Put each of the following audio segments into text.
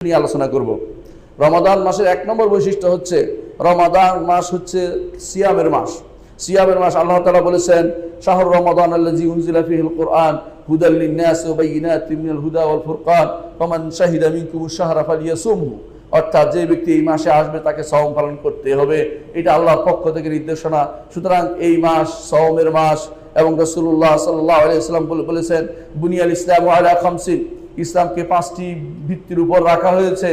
নিয়ে আলোচনা করব। রমাদান মাসের 1 নম্বর বৈশিষ্ট্য হচ্ছে রমাদান মাস হচ্ছে সিয়ামের মাস। সিয়ামের মাস আল্লাহ তাআলা বলেছেন, শাহরু রমাদান আল্লাযী উনজিলা ফীহিল কুরআন হুদাল লিন-নাস ওয়া বায়িনাতিন মিনাল হুদা ওয়াল ফুরকান ফামান শাহিদা মিনকুমুশ শাহরা ফালিয়াসুমহু। অর্থাৎ যে ব্যক্তি এই মাসে আসবে তাকে সওম পালন করতে হবে, এটা আল্লাহর পক্ষ থেকে নির্দেশনা। সুতরাং এই মাস সওমের মাস এবং রাসূলুল্লাহ সাল্লাল্লাহু আলাইহি ওয়াসাল্লাম বলেছেন, বুনিয়াল ইসলামু আলা খামসিন, ইসলামকে 5টি ভিত্তির উপর রাখা হয়েছে।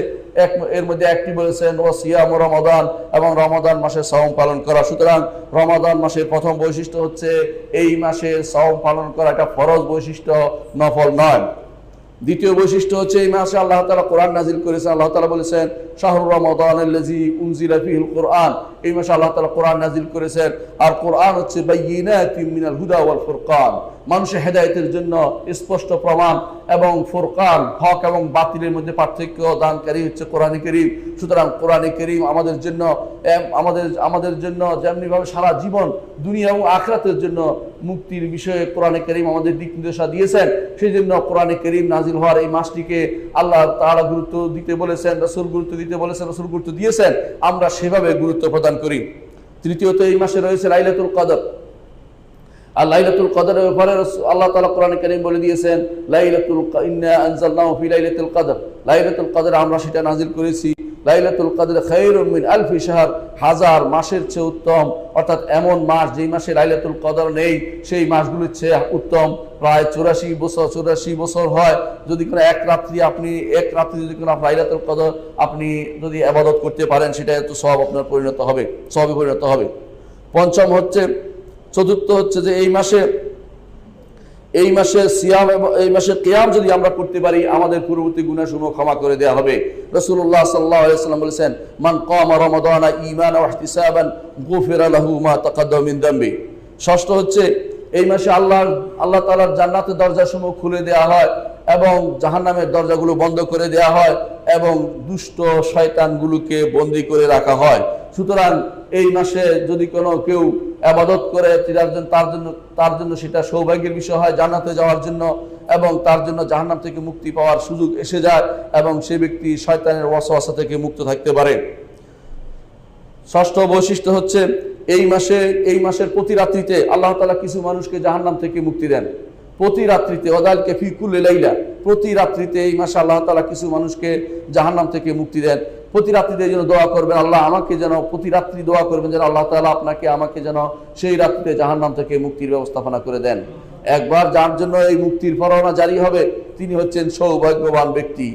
এর মধ্যে একটি বলেছেন ওয়াসিয়াম রমাদান, এবং রমাদান মাসে সওম পালন করা। সুতরাং রমাদান মাসের প্রথম বৈশিষ্ট্য হচ্ছে এই মাসে সওম পালন করা একটা ফরজ বৈশিষ্ট্য, নফল নয়। দ্বিতীয় বৈশিষ্ট্য হচ্ছে এই মাসে আল্লাহ তাআলা কোরআন নাজিল করেছেন। আল্লাহ তাআলা বলেছেন, শাহরু রমাদান আল্লাযী উনজিলা ফীহিল কুরআন, এই মাসে আল্লাহ তাআলা কোরআন নাজিল করেছেন। আর কোরআন হচ্ছে বায়িনাতিন মিনাল হুদা ওয়াল ফুরকান, মানুষের হেদায়েতের জন্য স্পষ্ট প্রমাণ, এবং ফুরকান হক এবং বাতিলের মধ্যে পার্থক্য দানকারী হচ্ছে কোরআনে কারীম। সুতরাং কোরআনে কারীম আমাদের জন্য যেমনিভাবে সারা জীবন দুনিয়া এবং আখিরাতের জন্য মুক্তির বিষয়ে কোরআনে কারীম আমাদের দিক নির্দেশনা দিয়েছেন। সেই জন্য কোরআনে কারীম নাজিল হওয়ার এই মাসটিকে আল্লাহ তাআলা গুরুত্ব দিতে বলেছেন, রাসূল গুরুত্ব দিতে বলেছেন, রাসূল গুরুত্ব দিয়েছেন, আমরা সেভাবে গুরুত্ব প্রদান করি। তৃতীয়ত এই মাসে রয়েছে লাইলাতুল কদর। আর লাইলাতুল কদরের ব্যাপারে আল্লাহ তাআলা কোরআনে কারীম বলে দিয়েছেন, ইন্না আনজালনাহু ফি লাইলাতুল কদর, লাইলাতুল কদর আমরা সেটা নাজিল করেছি। লাইলাতুল কদর খায়রুম মিন আলফি শাহর, হাজার মাসের চেয়ে উত্তম। অর্থাৎ এমন মাস যেই মাসে লাইলাতুল কদর নেই সেই মাসগুলোর চেয়ে উত্তম। প্রায় 84 বছর হয় যদি কোনো এক রাত্রি যদি কোনো লাইলাতুল কদর আপনি যদি ইবাদত করতে পারেন, সেটা এত সওয়াব আপনার সওয়াবে পরিণত হবে। চতুর্থ হচ্ছে যে এই মাসে সিয়াম এবং এই মাসে কিয়াম যদি আমরা করতে পারি, আমাদের পূর্ববর্তী গুনাহসমূহ ক্ষমা করে দেওয়া হবে। রাসূলুল্লাহ সাল্লাল্লাহু আলাইহি ওয়াসাল্লাম বলেছেন, মান কামা রমাদানা ঈমানান ওয়া ইহতিসাবান গুফিরা লাহু মা তাকাদ্দামা মিন যামবি। ষষ্ঠ হচ্ছে এই মাসে আল্লাহ তাআলার জান্নাতের দরজাসমূহ খুলে দেওয়া হয় এবং জাহান্নামের দরজাগুলো বন্ধ করে দেওয়া হয় এবং দুষ্ট শয়তানগুলোকে বন্দী করে রাখা হয়। সুতরাং এই মাসে যদি কোনো কেউ ইবাদত করে তার জন্য সেটা সৌভাগ্যের বিষয় হয় জান্নাতে যাওয়ার জন্য, এবং তার জন্য জাহান্নাম থেকে মুক্তি পাওয়ার সুযোগ এসে যায় এবং সে ব্যক্তি শয়তানের ওয়াসওয়াসা থেকে মুক্ত থাকতে পারে। ষষ্ঠ বৈশিষ্ট্য হচ্ছে এই মাসের প্রতি রাত্রিতে আল্লাহ তাআলা কিছু মানুষকে জাহান্নাম থেকে মুক্তি দেন। প্রতি রাত্রিতে ওয়াদালকা ফি কুল্লি লাইলা, প্রতি রাত্রিতে এই মাসে আল্লাহ তাআলা কিছু মানুষকে জাহান্নাম থেকে মুক্তি দেন। প্রতি রাত্রিতে যেন দোয়া করবেন, আল্লাহ আমাকে যেন প্রতি রাত্রি দোয়া করবেন যেন আল্লাহ তাআলা আমাকে যেন সেই রাত্রিতে জাহান্নাম থেকে মুক্তির ব্যবস্থাপনা করে দেন। একবার যার জন্য এই মুক্তির পরোয়ানা জারি হবে তিনি হচ্ছেন সৌভাগ্যবান ব্যক্তি।